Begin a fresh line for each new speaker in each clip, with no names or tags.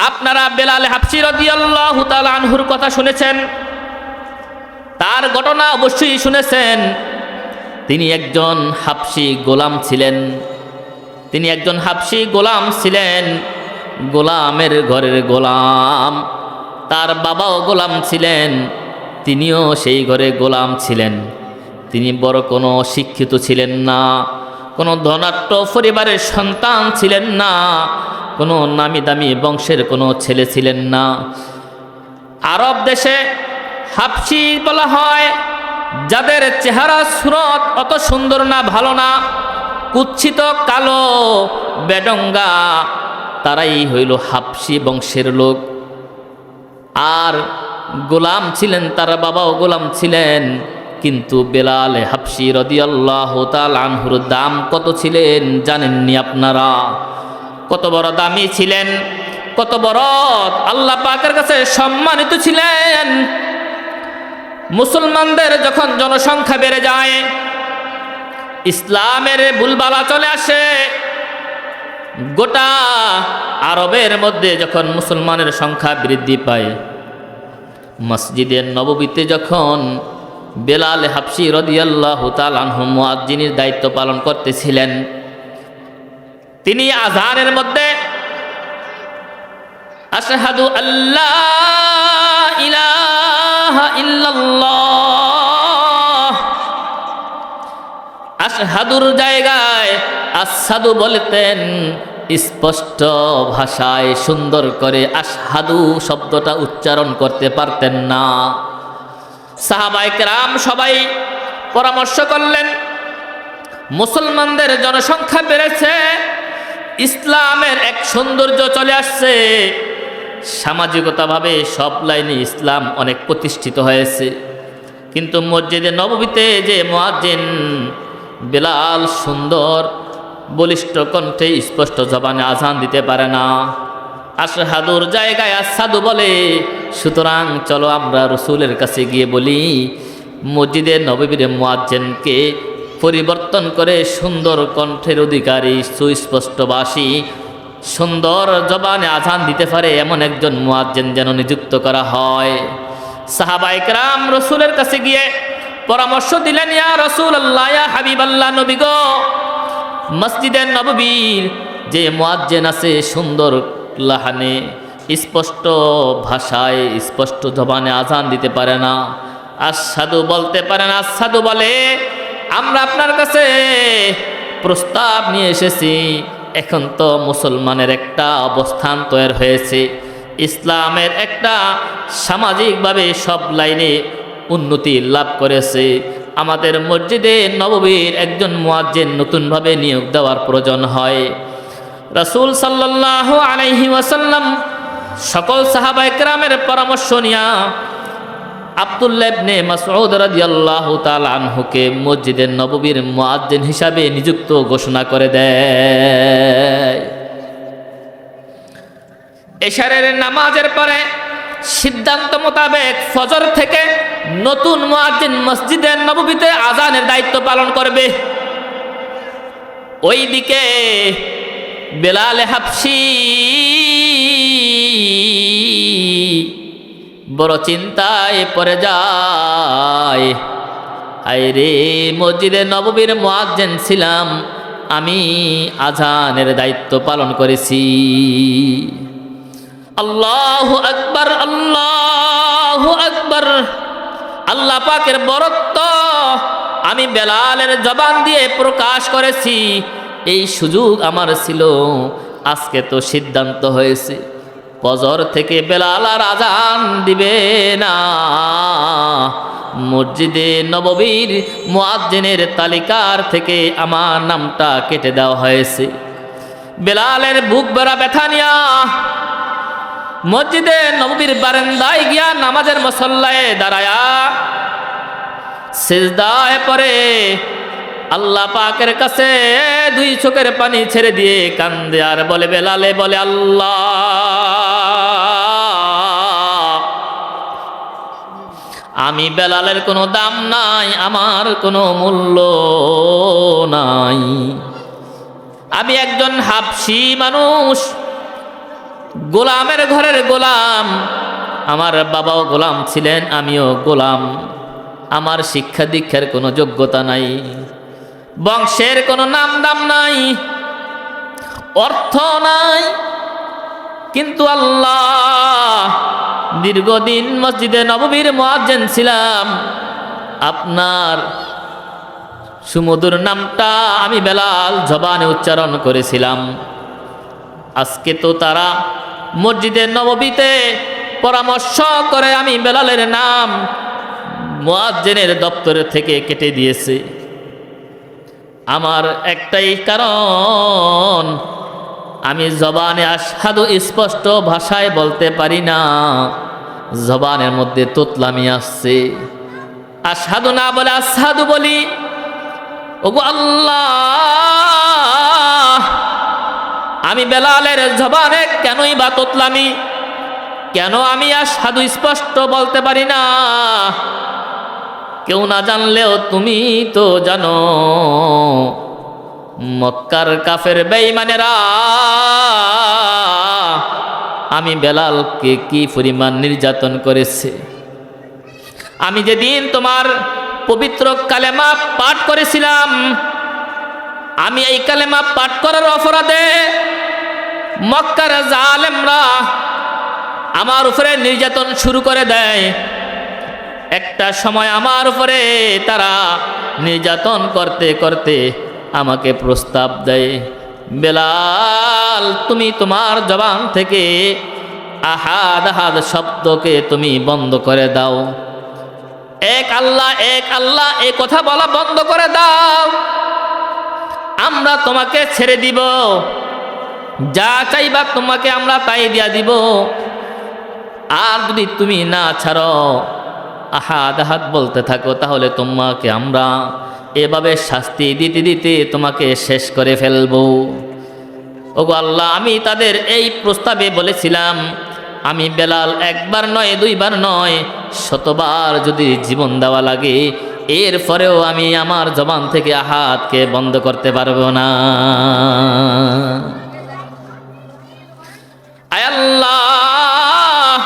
আপনারা বেলাল হাবশী রাদিয়াল্লাহু তাআলা আনহুর কথা শুনেছেন, তার ঘটনা অবশ্যই শুনেছেন। তিনি একজন হাবশী গোলাম ছিলেন। তিনি একজন হাবশী গোলাম ছিলেন, গোলামের ঘরের গোলাম। তার বাবাও গোলাম ছিলেন, তিনিও সেই ঘরে গোলাম ছিলেন। তিনি বড় কোনো শিক্ষিত ছিলেন না, কোনো ধনাঢ্য পরিবারের সন্তান ছিলেন না, কোনো নামি দামি বংশের কোনো ছেলে ছিলেন না। আরব দেশে হাবশী বলা হয় যাদের চেহারা সুরত অত সুন্দর না, ভালো না, কুৎসিত, কালো, বেডঙ্গা, তারাই হইল হাবশী বংশের লোক। আর গোলাম ছিলেন, তার বাবাও গোলাম ছিলেন। কিন্তু বেলাল হাবশী রাদিয়াল্লাহু তাআলা আনহুর দাম কত ছিলেন জানেননি আপনারা? কত বড় দামি ছিলেন, কত বড় আল্লাহ পাকের কাছে সম্মানিত ছিলেন। মুসলমানদের যখন জনসংখ্যা বেড়ে যায়, ইসলামের বুলবালা চলে আসে, গোটা আরবের মধ্যে যখন মুসলমানের সংখ্যা বৃদ্ধি পায়, মসজিদে নববীতে যখন বেলাল হাবশী রাদিয়াল্লাহু তাআলা আনহু মুয়াজ্জিনের দায়িত্ব পালন করতেছিলেন, তিনি আযানের মধ্যে আশহাদু আল্লা ইলাহা ইল্লাল্লাহ, আশহাদুর জায়গায় আশহাদু বলতেন। স্পষ্ট ভাষায় সুন্দর করে আশহাদু শব্দটা উচ্চারণ করতে পারতেন না। সাহাবায়ে কেরাম সবাই পরামর্শ করলেন, মুসলমানদের জনসংখ্যা বেড়েছে, ইসলামের এক সৌন্দর্য চলে আসছে, সামাজিকতাভাবে সব লাইনে ইসলাম অনেক প্রতিষ্ঠিত হয়েছে। কিন্তু মসজিদে নববীতে যে মুয়াজ্জিন বেলাল সুন্দর বলিষ্ঠ কণ্ঠে স্পষ্ট জবানে আযান দিতে পারে না, আশহাদুর জায়গায় আশহাদু বলে। সুতরাং চলো আমরা রসুলের কাছে গিয়ে বলি, মসজিদে নববীর মুয়াজ্জিনকে পরিবর্তন করে সুন্দর কণ্ঠের অধিকারী, সুস্পষ্টভাষী, সুন্দর জবানে আযান দিতে পারে এমন একজন মুয়াজ্জিন যেন নিযুক্ত করা হয়। সাহাবায়ে কেরাম রসুলের কাছে গিয়ে পরামর্শ দিলেন, ইয়া রাসূলুল্লাহ, ইয়া হাবিবাল্লাহ, নবী গো, মসজিদের নববীর যে মুয়াজ্জিন আছে সুন্দর লাহানে, স্পষ্ট ভাষায়, স্পষ্ট জবানে আযান দিতে পারে না, আশহাদু বলতে পারে না, আশহাদু বলে, আমরা আপনার কাছে প্রস্তাব নিয়ে এসেছি। এখন তো মুসলমানের একটা অবস্থান তৈরি হয়েছে, ইসলামের একটা সামাজিকভাবে সব লাইনে উন্নতি লাভ করেছে, আমাদের মসজিদে নববীর একজন মুয়াজ্জিন নতুনভাবে নিয়োগ দেওয়ার প্রয়োজন হয়। রাসূল সাল্লাল্লাহু আলাইহি ওয়াসাল্লাম সকল সাহাবায়ে কেরামের পরামর্শ নিয়া আব্দুল্লাহ ইবনে মাসউদ রাদিয়াল্লাহু তাআলা আনহুকে মসজিদে নববীর মুয়াজ্জিন হিসাবে নিযুক্ত ঘোষণা করে দেয়। এশারের নামাজের পরে সিদ্ধান্ত মোতাবেক ফজর থেকে নতুন মুয়াজ্জিন মসজিদে নববীতে আযানের দায়িত্ব পালন করবে। ওইদিকে বেলাল হাবশী বড় চিন্তায় পড়ে যায়, আইরে মসজিদে নববীর মুয়াজ্জিন ছিলাম, আমি আযানের দায়িত্ব পালন করেছি। আল্লাহু আকবার, আল্লাহু আকবার, আল্লাহ পাকের বরত্ব আমি বেলালের জবান দিয়ে প্রকাশ করেছি, এই সুযোগ আমার ছিল। আজকে তো সিদ্ধান্ত হয়েছে ফজর থেকে বেলাল আর আযান দিবে না, মসজিদে নববীর মুয়াজ্জিনের তালিকার থেকে আমার নামটা কেটে দেওয়া হয়েছে। বেলালের বুক ভরা ব্যথা নিয়া মসজিদে নববীর বারান্দায় গিয়া নামাজের মুসল্লায় দাঁড়ায়া সিজদায় পড়ে আল্লাহ পাকের কাছে দুই চোখের পানি ছেড়ে দিয়ে কান্দে আর বলে, বেলালে বলে, আল্লাহ, আমি বেলালের কোনো দাম নাই, আমার কোনো মূল্য নাই, আমি একজন হাবশী মানুষ, গোলামের ঘরের গোলাম। আমার বাবাও গোলাম ছিলেন, আমিও গোলাম। আমার শিক্ষা দীক্ষার কোনো যোগ্যতা নাই, বংশের কোনো নাম দাম নাই, অর্থ নাই। কিন্তু আল্লাহ, দীর্ঘদিন মসজিদে নববীর মুয়াজ্জিন ছিলাম। আপনার সুমধুর নামটা আমি বেলাল জবানে উচ্চারণ করেছিলাম। আজকে তো তারা মসজিদে নববীতে পরামর্শ করে আমি বেলালের নাম মুয়াজ্জিনের দপ্তরে থেকে কেটে দিয়েছে। আমার একটাই কারণ, আমি জবানে আশহাদু স্পষ্ট ভাষায় বলতে পারি না, জবানের মধ্যে তোতলামি আসছে। আশহাদু না বলে আশহাদু বলি। ওগো আল্লাহ, আমি বেলালের জবানে কেনই বা তোতলামি, কেন আমি আশহাদু স্পষ্ট বলতে পারি না? কেউ না জানলেও তুমি তো জানো। মক্কার কাফের বেঈমানেরা আমি বেলালকে কি পরিমাণ নির্যাতন করেছে। আমি যেদিন তোমার পবিত্র কালেমা পাঠ করেছিলাম, আমি এই কালেমা পাঠ করার অপরাধে মক্কার জালেমরা আমার উপরে নির্যাতন শুরু করে দেয়। একটা সময় আমার উপরে তারা নির্যাতন করতে করতে আমাকে প্রস্তাব দেয়, বেলাল তুমি তোমার জবান থেকে আহাদ আহাদ শব্দকে তুমি বন্ধ করে দাও, এক আল্লাহ এই কথা বলা বন্ধ করে দাও, আমরা তোমাকে ছেড়ে দিব, যা চাইবা তোমাকে আমরা তাই দিয়া দিব। আর যদি তুমি না ছাড়ো, আহাদ আহাদ বলতে থাকো, তাহলে তোমাকে আমরা এভাবে শাস্তি দিতে দিতে তোমাকে শেষ করে ফেলবো। ওগো আল্লাহ, আমি তাদের এই প্রস্তাবে বলেছিলাম, আমি বেলাল একবার নয় দুইবার নয় শতবার যদি জীবন দেওয়া লাগে, এরপরেও আমি আমার জবান থেকে আহাদকে বন্ধ করতে পারবো না। আয় আল্লাহ,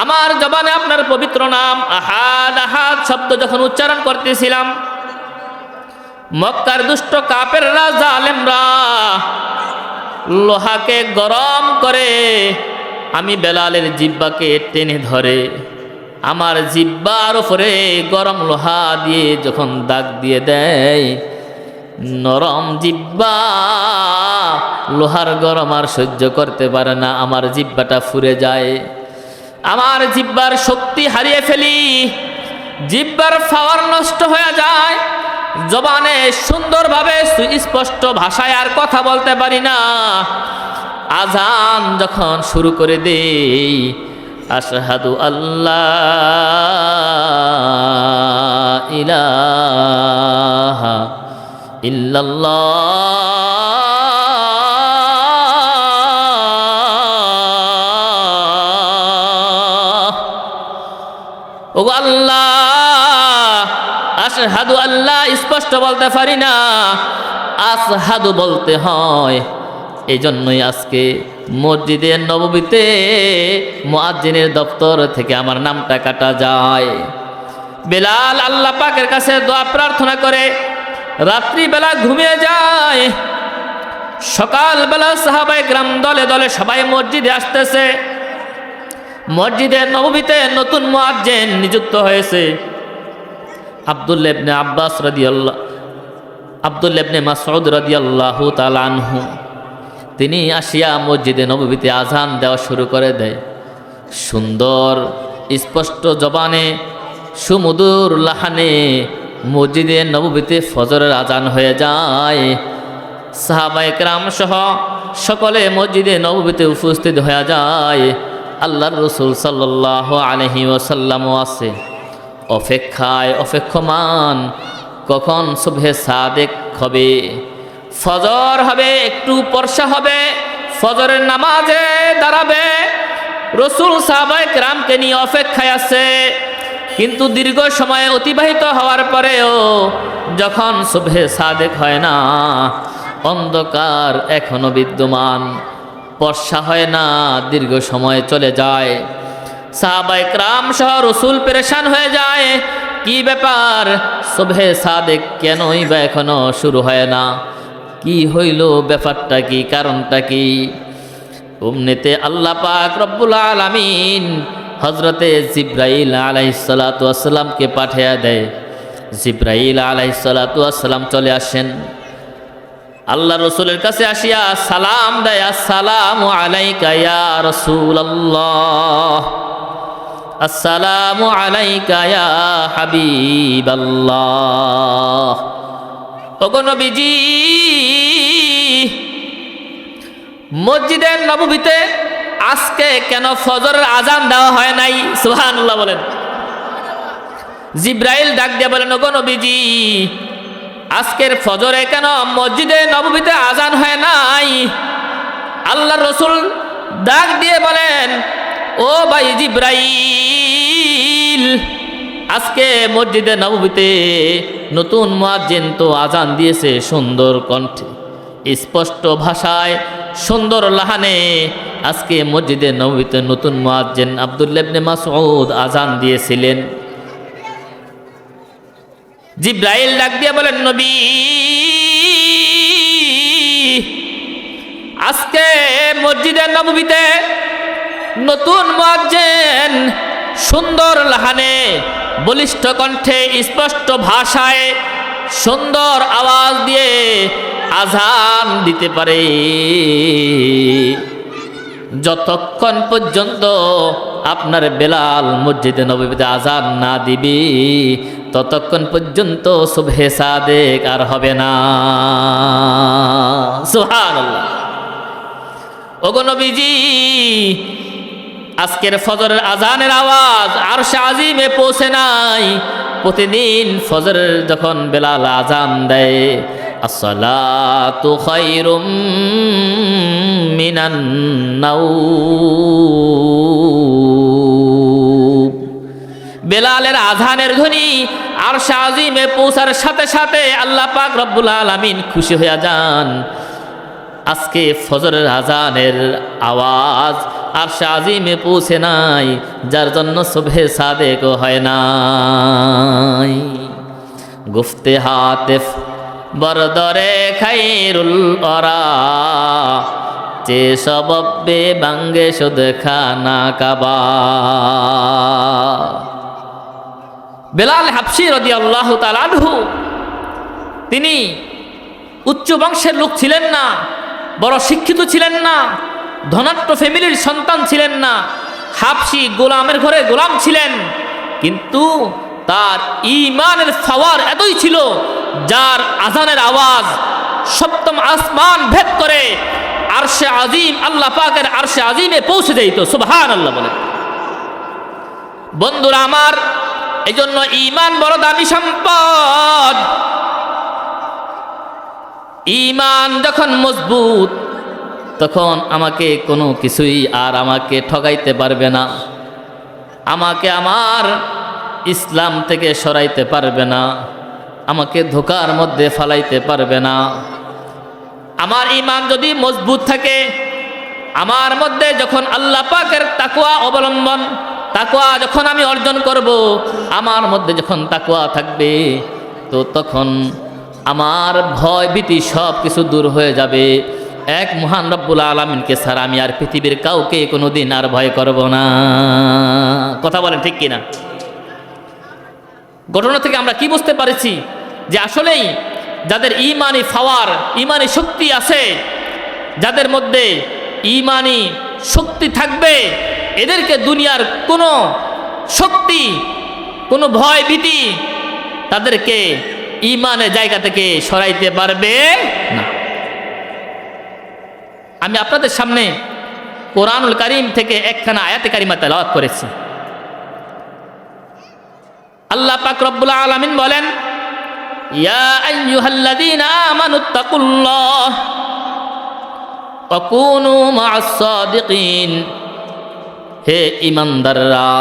আমার জবানে আপনার পবিত্র নাম আহাদ আহাদ শব্দ যখন উচ্চারণ করতেছিলাম, মক্কার দুষ্ট কাফেররা জালেমরা লোহাকে গরম করে আমি বেলালের জিহ্বাকে টেনে ধরে, আমার জিহ্বার উপরে গরম লোহা দিয়ে যখন দাগ দিয়ে দেয়, নরম জিহ্বা লোহার গরম আর সহ্য করতে পারে না, আমার জিহ্বাটা ফুরে যায়, আমার জিহ্বার শক্তি হারিয়ে ফেলি, জিহ্বার পাওয়ার নষ্ট হয়ে যায়, জবানে সুন্দরভাবে সুস্পষ্ট ভাষায় আর কথা বলতে পারি না। আজান যখন শুরু করে দেই, আশহাদু আল্লাহ ইলাহা ইল্লাল্লাহ, ওগো আল্লাহ, আশহাদু আল্লাহ স্পষ্ট বলতে পারি না, আশহাদু বলতে হয়। এই জন্যই আজকে মসজিদে নববীতে মুয়াজ্জিনের দপ্তর থেকে আমার নামটা কাটা যায়। বেলাল আল্লাহ পাকের কাছে দোয়া প্রার্থনা করে রাত্রিবেলা ঘুমিয়ে যায়। সকালবেলা সাহাবায়ে কেরাম দলে দলে সবাই মসজিদে আসতেছে। মসজিদে নববীতে নতুন মুয়াজ্জিন নিযুক্ত হয়েছে আব্দুল্লাহ ইবনে আব্বাস রাদিয়াল্লাহু, আব্দুল্লাহ ইবনে মাসউদ রাদিয়াল্লাহু তাআলা আনহু। তিনি আসিয়া মসজিদে নববীতে আজান দেওয়া শুরু করে দেয়। সুন্দর স্পষ্ট জবানে সুমধুর লাহানে মসজিদে নববীতে ফজরের আজান হয়ে যায়। সাহাবায়ে কেরাম সহ সকলে মসজিদে নববীতে উপস্থিত হয়ে যায়। আল্লাহর রাসূল সাল্লাল্লাহু আলাইহি ওয়াসাল্লামও আছে অপেক্ষায়, অপেক্ষমান, কখন সুবহে সাদেক হবে, ফজর হবে, একটু পরশা হবে, ফজরের নামাজে দাঁড়াবে। রাসূল সাহাবায়ে কেরামকে নিয়ে অপেক্ষায় আছে। কিন্তু দীর্ঘ সময় অতিবাহিত হওয়ার পরেও যখন সুবহে সাদেক হয় না, অন্ধকার এখনো বিদ্যমান, বর্ষা হয় না, দীর্ঘ সময় চলে যায়। সাহাবায়ে কেরাম সহ রাসূল পেরেশান হয়ে যায়, কি ব্যাপার, সুবহে সাদেক কেনই বা এখনো শুরু হয় না, কি হইল, ব্যাপারটা কি, কারণটা কি? অমনিতে আল্লাহ পাক রব্বুল আলামিন হযরতে জিবরাইল আলাইহিস সালাতু ওয়াস সালামকে পাঠিয়ে দেয়। জিবরাইল আলাইহিস সালাতু ওয়াস সালাম চলে আসেন, আল্লাহ রসুলের কাছে আসিয়া সালাম দেয়, আসসালামু আলাইকা ইয়া রাসূলুল্লাহ, আসসালামু আলাইকা ইয়া হাবিবাল্লাহ। ওগো নবীজি, মসজিদে নববীতে আজকে কেন ফজরের আজান দেওয়া হয় নাই? সুবহানাল্লাহ বলেন। জিবরাইল ডাক দিয়ে বলেন, ওগো নবীজি, আজকের ফজরে কেন মসজিদে নববীতে আজান হয় নাই? আল্লাহ রসুল ডাক দিয়ে বলেন, ও ভাই জিবরাইল, আজকে মসজিদে নববীতে নতুন মুয়াজ্জিন তো আজান দিয়েছে সুন্দর কণ্ঠে, স্পষ্ট ভাষায়, সুন্দর লাহানে। আজকে মসজিদে নববীতে নতুন মুয়াজ্জিন আব্দুল্লাহ ইবনে মাসউদ আজান দিয়েছিলেন। জিবরাইল ডাক দিয়ে বলেন, নবী, আজকে মসজিদে নববীতে নতুন মুয়াজ্জিন সুন্দর লাহানে, বলিষ্ঠ কণ্ঠে, স্পষ্ট ভাষায়, সুন্দর আওয়াজ দিয়ে আজান দিতে পারে। যতক্ষণ পর্যন্ত আপনার বেলাল মসজিদে নববীতে আজান না দিবে, ততক্ষণ পর্যন্ত সুবহে সাদেক আর হবে না। সুবহানাল্লাহ। ওগো নবীজি, আজকের ফজরের আজানের আওয়াজ আরশে আজিমে পৌঁছে নাই। প্রতিদিন ফজরের যখন বেলাল আজান দেয়, আসসালাতু খায়রুম মিনান নাওম, বেলালের আজানের ধ্বনি আরশে আজিমে পৌঁছার সাথে সাথে আল্লাহ পাক রব্বুল আলামিন খুশি হয়ে যান। আজকে ফজরের আজানের আওয়াজ আরশে আজিমে পৌঁছে নাই, যার জন্য সুবহে সাদেক হয় নাই। গুফতে হাতিফ বরদরে খায়রুল ওয়ারা, চে সববে বাঙ্গে শুদ খানা কাবা। বেলাল হাবশী রাদিয়াল্লাহু তাআলা আনহু, তিনি উচ্চ বংশের লোক ছিলেন না, বড় শিক্ষিত ছিলেন না, ধনাঢ্য ফ্যামিলির সন্তান ছিলেন না, হাবশী গোলামের ঘরে গোলাম ছিলেন। কিন্তু তার ঈমানের পাওয়ার এতই ছিল, যার আজানের আওয়াজ সপ্তম আসমান ভেদ করে আরশে আজিম, আল্লাহ পাকের আরশে আজিমে পৌঁছে যেত। সুবহানাল্লাহ বলে। বন্ধুরা আমার, এই জন্য ঈমান বড় দামি সম্পদ। ঈমান যখন মজবুত, তখন আমাকে কোনো কিছুই আর আমাকে ঠগাইতে পারবে না, আমাকে আমার ইসলাম থেকে সরাইতে পারবে না, আমাকে ধোকার মধ্যে ফালাইতে পারবে না। আমার ঈমান যদি মজবুত থাকে, আমার মধ্যে যখন আল্লাহ পাকের তাকওয়া অবলম্বন, তাকওয়া যখন আমি অর্জন করব, আমার মধ্যে যখন তাকওয়া থাকবে, তো তখন আমার ভয় ভীতি সব কিছু দূর হয়ে যাবে। এক মহান রব্বুল আলামিনকে ছাড়া আমি আর পৃথিবীর কাউকে কোনোদিন আর ভয় করব না। কথা বলেন ঠিক কিনা? ঘটনা থেকে আমরা কি বুঝতে পারছি? যে আসলেই যাদের ঈমানি পাওয়ার, ঈমানি শক্তি আছে, যাদের মধ্যে ঈমানি শক্তি থাকবে, এদেরকে দুনিয়ার কোনো শক্তি, কোনো ভয় ভীতি তাদেরকে ঈমানের জায়গা থেকে সরাইতে পারবে না। আমি আপনাদের সামনে কোরআনুল কারীম থেকে একখানা আয়াতে কারিমা তেলাওয়াত করেছি। আল্লাহ পাক রব্বুল আলামিন বলেন, ইয়া আইয়ুহাল্লাযীনা আমানুত্তাকুল্লাহ ওয়া কুনু মা'আস সাদিকিন, হে ঈমানদাররা,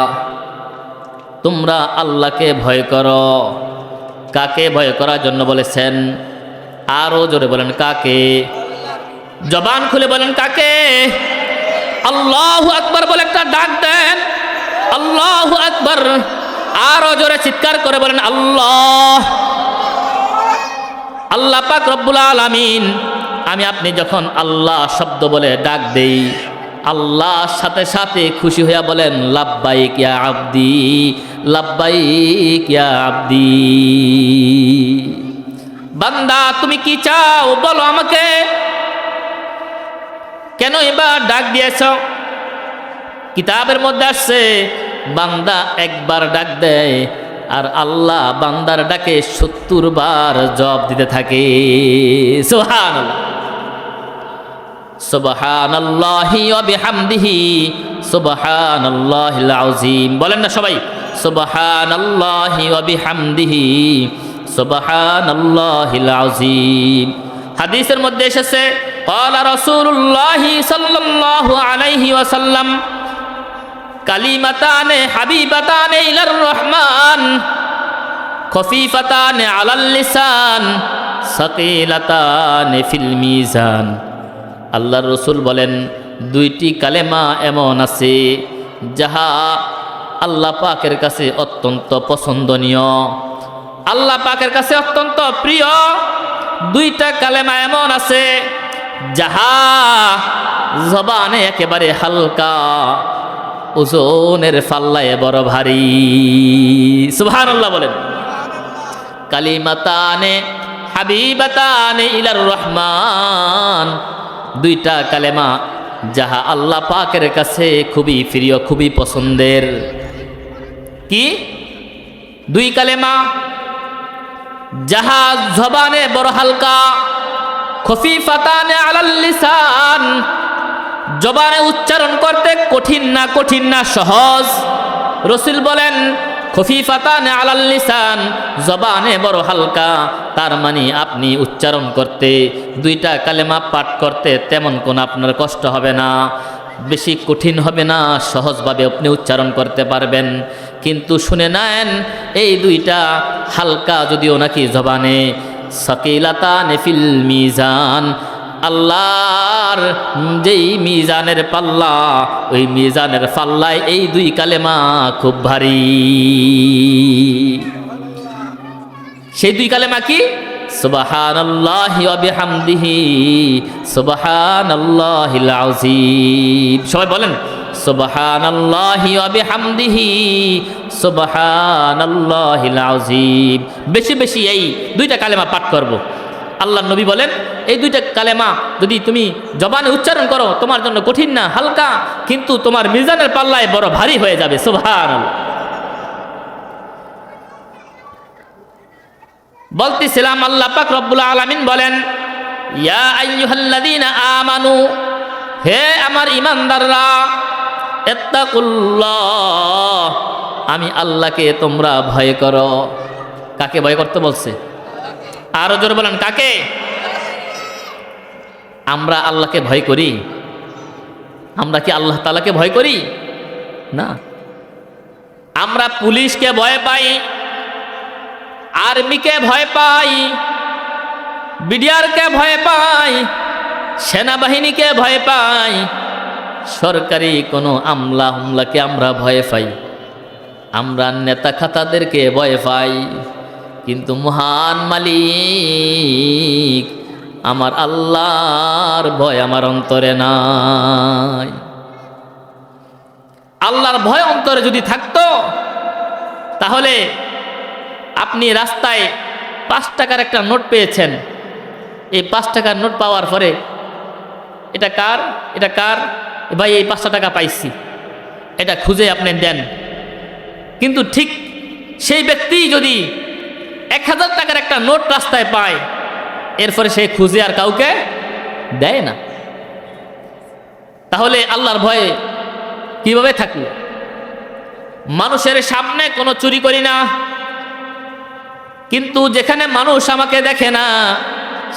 তোমরা আল্লাহকে ভয় করো। কাকে ভয় করার জন্য বলেছেন? আরো জোরে বলেন, কাকে? জবান খুলে বলেন কাকে? আল্লাহু আকবার বলে একটা ডাক দেন, আল্লাহু আকবার। আরো জোরে চিৎকার করে বলেন আল্লাহ। আল্লাহ পাক রব্বুল আলামিন, আমি আপনি যখন আল্লাহ শব্দ বলে ডাক দেই, আল্লাহর সাথে সাথে খুশি হইয়া বলেন লাব্বাইক ইয়া আবদি, লাব্বাইক ইয়া আবদি। বান্দা তুমি কি চাও বলো আমাকে, কেন এবার ডাক দিয়েছ? কিতাবের মধ্যে আসছে বান্দা একবার ডাক দেয় আর আল্লাহ বান্দার ডাকে 70 বার জবাব দিতে থাকে। সুবহানাল্লাহ, সুবহানাল্লাহি ওয়া বিহামদিহি, সুবহানাল্লাহিল আযীম। বলেন না সবাই, সুবহানাল্লাহি ওয়া বিহামদিহি, সুবহানাল্লাহিল আযীম। হাদিসের মধ্যে এসেছে ক্বালা রাসূলুল্লাহি সাল্লাল্লাহু আলাইহি ওয়াসাল্লাম কালিমাতানে হাবিবাতানে ইলার রহমান খফিফাতানে আলাল লিসান সাকিলাতানে ফিল মিজান। আল্লাহর রাসূল বলেন দুইটি কালেমা এমন আছে যাহা আল্লাহ পাকের কাছে অত্যন্ত পছন্দনীয়, আল্লাহ পাকের কাছে অত্যন্ত প্রিয়। দুইটা কালেমা এমন আছে যাহা জবানে একেবারে হালকা, ওজনের পাল্লায় বড় ভারী। সুবহানাল্লাহ বলেন। কালিমাতানে হাবিবাতানে ইলার রহমান, দুইটা কালেমা যাহা আল্লাহ পাকের কাছে খুবই প্রিয়, খুবই পছন্দের। কি দুই কালেমা? যাহা জবানে বড় হালকা, খফিফাতানে আলাল লিসান, জবানে উচ্চারণ করতে কঠিন না সহজ। রাসূল বলেন খফিফাতানে আলাল লিসান, জবানে বড় হালকা, তার মানে আপনি উচ্চারণ করতে, দুইটা কালেমা পাঠ করতে তেমন কোনো আপনার কষ্ট হবে না, বেশি কঠিন হবে না, সহজভাবে আপনি উচ্চারণ করতে পারবেন। কিন্তু শুনে নেন, এই দুইটা হালকা যদিও নাকি জবানে, সাকিলাতানে ফিল মিজান, আল্লাহর যেই মিজানের পাল্লা, ওই মিজানের পাল্লায় এই দুই কালেমা খুব ভারী। সেই দুই কালেমা কি? সুবহানাল্লাহি ওয়া বিহামদিহি, সুবহানাল্লাহিল আযীম। সবাই বলেন সুবহানাল্লাহি ওয়া বিহামদিহি, সুবহানাল্লাহিল আযীম। বেশি বেশি এই দুইটা কালেমা পাঠ করব। আল্লাহর নবী বলেন এই দুইটা কালেমা যদি তুমি জবানে উচ্চারণ করো, তোমার জন্য কঠিন না, হালকা, কিন্তু তোমার মিজানের পাল্লায় বড় ভারী হয়ে যাবে। সুবহানাল্লাহ। বলতেছিলাম আল্লাহ পাক রব্বুল আলামিন বলেন ইয়া আইয়ুহাল্লাযীনা আমানু, হে আমার ঈমানদাররা, ইত্তাকুল্লাহ, আমি আল্লাহকে তোমরা ভয় করো। কাকে ভয় করতে বলছে? আরো জোরে বলেন কাকে? আমরা আল্লাহকে ভয় করি? আমরা কি আল্লাহ তাআলাকে ভয় করি? না। আমরা পুলিশকে ভয় পাই, আর্মিকে ভয় পাই, বিডিআরকে ভয় পাই, সেনাবাহিনীকে ভয় পাই, সরকারি কোনো আমলা হামলাকে আমরা ভয় পাই, আমরা নেতা খাতাদেরকে ভয় পাই, কিন্তু মহান মালিক আমার আল্লাহর ভয় আমার অন্তরে নাই। আল্লাহর ভয় অন্তরে যদি থাকতো, তাহলে আপনি রাস্তায় 5 টাকার একটা নোট পেয়েছেন, এই 5 টাকার নোট পাওয়ার পরে এটা কার, এটা কার, ভাই এই 500 টাকা পাইছি, এটা খুঁজে আপনি দেন। কিন্তু ঠিক সেই ব্যক্তি যদি 1000 টাকার একটা নোট রাস্তায় পায়, এরপরে সে খুঁজে আর কাউকে দেয় না। তাহলে আল্লাহর ভয়ে কিভাবে থাকলো? মানুষের সামনে কোনো চুরি করি না, কিন্তু যেখানে মানুষ আমাকে দেখে না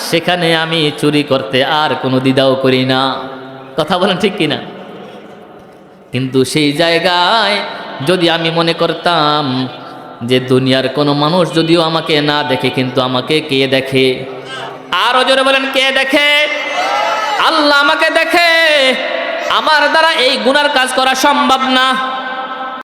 সেখানে আমি চুরি করতে আর কোনো দ্বিধাও করি না। কথা বলেন ঠিক কিনা? কিন্তু সেই জায়গায় যদি আমি মনে করতাম যে দুনিয়ার কোনো মানুষ যদিও আমাকে না দেখে, কিন্তু আমাকে কে দেখে? আরো জোরে বলেন কে দেখে? আল্লাহ আমাকে দেখে, আমার দ্বারা এই গুনার কাজ করা সম্ভব না।